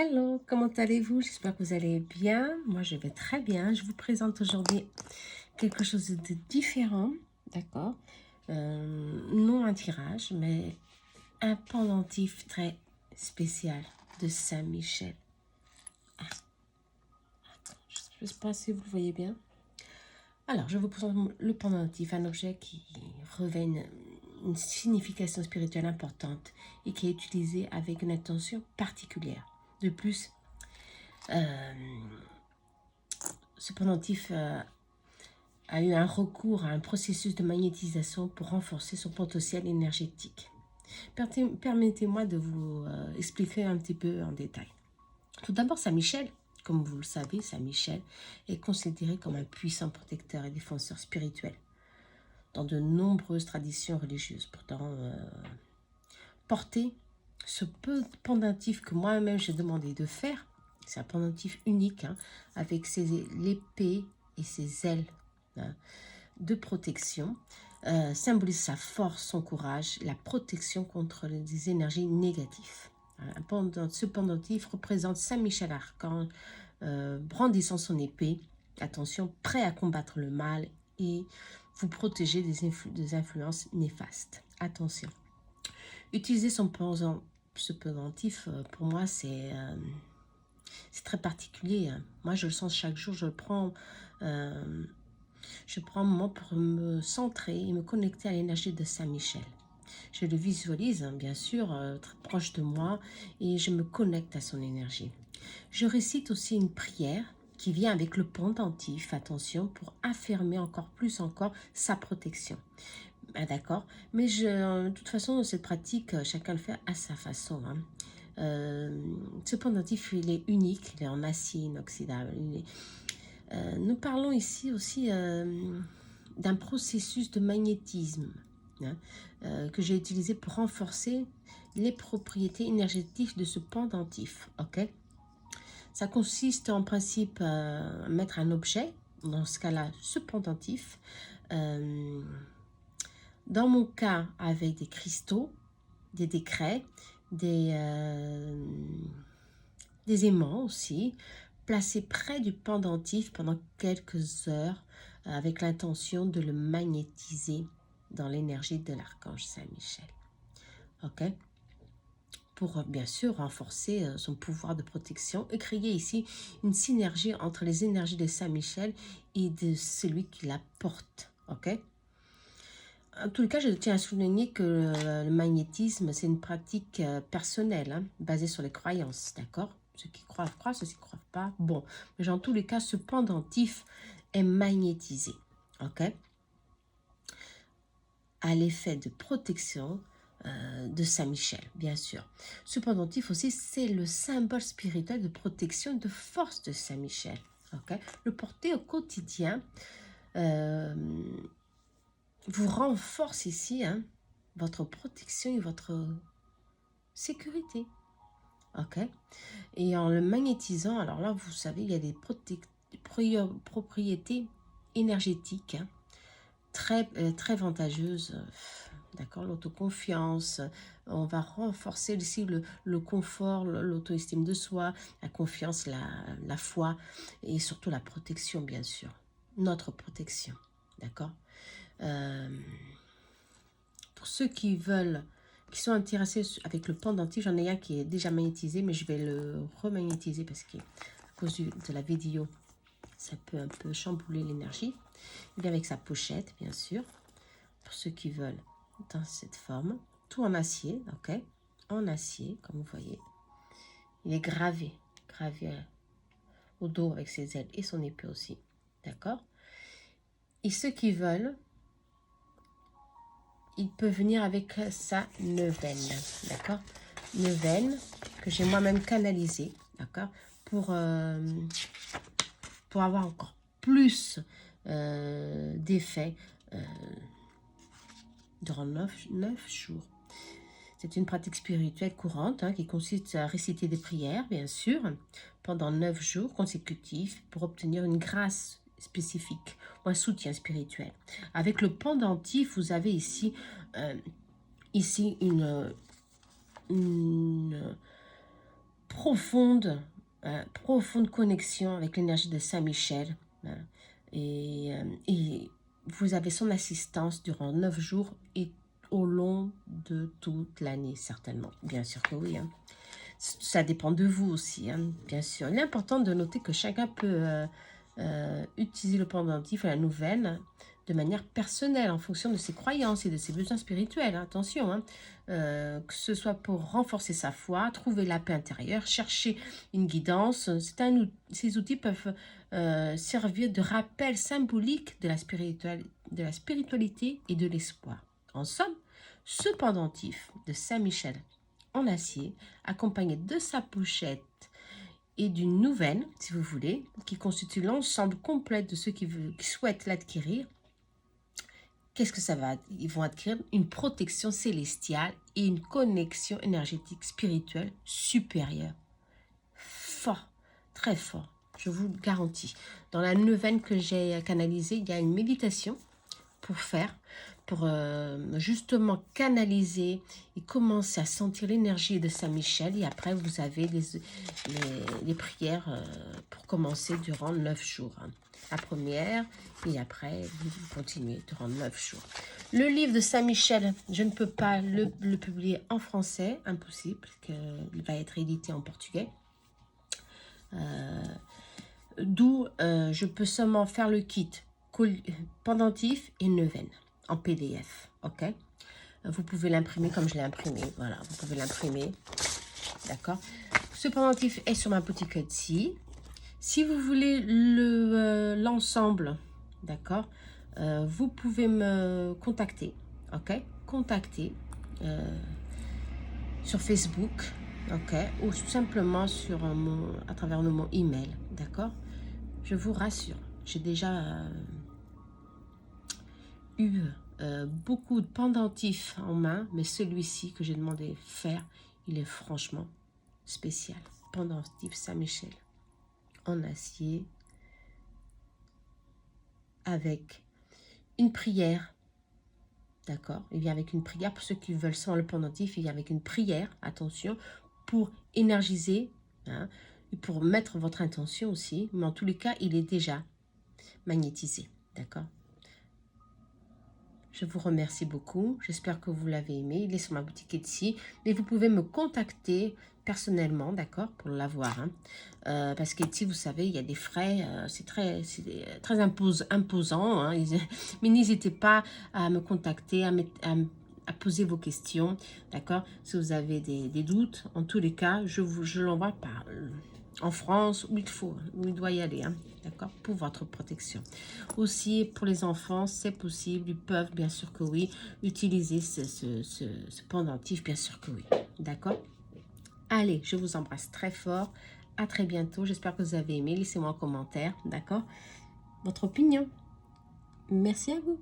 Hello, comment allez-vous? J'espère que vous allez bien. Moi, je vais très bien. Je vous présente aujourd'hui quelque chose de différent, d'accord? Non un tirage, mais un pendentif très spécial de Saint-Michel. Je ne sais pas si vous le voyez bien. Alors, je vous présente le pendentif, un objet qui revêt une signification spirituelle importante et qui est utilisé avec une intention particulière. De plus, ce pendentif a eu un recours à un processus de magnétisation pour renforcer son potentiel énergétique. Permettez-moi de vous expliquer un petit peu en détail. Tout d'abord, Saint-Michel, comme vous le savez, Saint-Michel est considéré comme un puissant protecteur et défenseur spirituel dans de nombreuses traditions religieuses. Pourtant, porter ce pendentif que moi-même j'ai demandé de faire, c'est un pendentif unique, hein, avec l'épée et ses ailes, hein, de protection, symbolise sa force, son courage, la protection contre les énergies négatives. Ce pendentif représente Saint Michel Archange brandissant son épée, attention, prêt à combattre le mal et vous protéger des influences néfastes. Attention. Utiliser ce pendentif, pour moi, c'est très particulier. Hein. Moi, je le sens chaque jour, je prends un moment pour me centrer et me connecter à l'énergie de Saint-Michel. Je le visualise, hein, bien sûr, très proche de moi et je me connecte à son énergie. Je récite aussi une prière qui vient avec le pendentif, attention, pour affirmer encore sa protection. Ah, d'accord, mais de toute façon, cette pratique, chacun le fait à sa façon. Hein. Ce pendentif, il est unique, il est en acier inoxydable. Nous parlons ici aussi d'un processus de magnétisme, hein, que j'ai utilisé pour renforcer les propriétés énergétiques de ce pendentif. Ok, ça consiste en principe à mettre un objet, dans ce cas-là ce pendentif, dans mon cas avec des cristaux, des décrets, des aimants aussi, placés près du pendentif pendant quelques heures avec l'intention de le magnétiser dans l'énergie de l'archange Saint-Michel. Ok, pour bien sûr renforcer son pouvoir de protection et créer ici une synergie entre les énergies de Saint-Michel et de celui qui la porte. Ok. En tout cas, je tiens à souligner que le magnétisme, c'est une pratique personnelle, hein, basée sur les croyances, d'accord? Ceux qui croient, ceux qui ne croient pas, bon. Mais dans tous les cas, ce pendentif est magnétisé, ok? À l'effet de protection de Saint-Michel, bien sûr. Ce pendentif aussi, c'est le symbole spirituel de protection et de force de Saint-Michel, ok? Le porter au quotidien vous renforce ici, hein, votre protection et votre sécurité. Ok. Et en le magnétisant, alors là, vous savez, il y a des propriétés énergétiques, hein, très avantageuses. D'accord, l'autoconfiance, on va renforcer aussi le confort, l'auto-estime de soi, la confiance, la foi et surtout la protection, bien sûr. Notre protection. D'accord. Pour ceux qui sont intéressés avec le pendentif, j'en ai un qui est déjà magnétisé, mais je vais le remagnétiser parce qu'à cause de la vidéo, ça peut un peu chambouler l'énergie. Il vient avec sa pochette, bien sûr, pour ceux qui veulent dans cette forme. Tout en acier, ok? En acier, comme vous voyez. Il est gravé au dos avec ses ailes et son épée aussi, d'accord? Et ceux qui veulent, il peut venir avec sa neuvaine, d'accord? Neuvaine que j'ai moi-même canalisée, d'accord? Pour avoir encore plus d'effets durant 9 jours. C'est une pratique spirituelle courante, hein, qui consiste à réciter des prières, bien sûr, pendant 9 jours consécutifs pour obtenir une grâce spécifique ou un soutien spirituel. Avec le pendentif, vous avez ici une profonde connexion avec l'énergie de Saint-Michel. Hein. Et vous avez son assistance durant 9 jours et au long de toute l'année, certainement. Bien sûr que oui. Hein. Ça dépend de vous aussi, hein, bien sûr. Il est important de noter que chacun peut utiliser le pendentif à la nouvelle de manière personnelle, en fonction de ses croyances et de ses besoins spirituels. Hein, attention, hein, que ce soit pour renforcer sa foi, trouver la paix intérieure, chercher une guidance. Ces outils peuvent servir de rappel symbolique de la spiritualité et de l'espoir. En somme, ce pendentif de Saint-Michel en acier, accompagné de sa pochette et d'une nouvelle, si vous voulez, qui constitue l'ensemble complet de ceux qui souhaitent l'adquérir. Qu'est-ce que ça va? Ils vont acquérir une protection célestiale et une connexion énergétique spirituelle supérieure. Fort, très fort, je vous le garantis. Dans la neuvaine que j'ai canalisée, il y a une méditation pour faire, pour justement canaliser et commencer à sentir l'énergie de Saint-Michel. Et après, vous avez les prières pour commencer durant 9 jours. Hein. La première, et après, vous continuez durant 9 jours. Le livre de Saint-Michel, je ne peux pas le publier en français, impossible, qu'il va être édité en portugais. D'où je peux seulement faire le kit pendentif et neuvaine en PDF, ok? Vous pouvez l'imprimer comme je l'ai imprimé, voilà, vous pouvez l'imprimer, d'accord? Ce pendentif est sur ma boutique Etsy. Si vous voulez l'ensemble, d'accord, vous pouvez me contacter, ok? Contacter sur Facebook, ok? Ou tout simplement à travers mon email, d'accord? Je vous rassure, j'ai déjà eu beaucoup de pendentifs en main, mais celui-ci que j'ai demandé faire, il est franchement spécial. Pendentif Saint-Michel en acier avec une prière, d'accord? Il vient avec une prière pour ceux qui veulent sans le pendentif, il vient avec une prière, attention, pour énergiser, hein, et pour mettre votre intention aussi, mais en tous les cas, il est déjà magnétisé, d'accord? Je vous remercie beaucoup. J'espère que vous l'avez aimé. Il est sur ma boutique Etsy. Mais vous pouvez me contacter personnellement, d'accord, pour l'avoir. Hein. Parce qu'Etsy, vous savez, il y a des frais. C'est très imposant. Hein. Mais n'hésitez pas à me contacter, à poser vos questions, d'accord. Si vous avez des doutes, en tous les cas, je l'envoie par... en France, où il doit y aller, hein, d'accord, pour votre protection. Aussi, pour les enfants, c'est possible, ils peuvent, bien sûr que oui, utiliser ce pendentif, bien sûr que oui, d'accord. Allez, je vous embrasse très fort, à très bientôt, j'espère que vous avez aimé, laissez-moi un commentaire, d'accord, votre opinion. Merci à vous.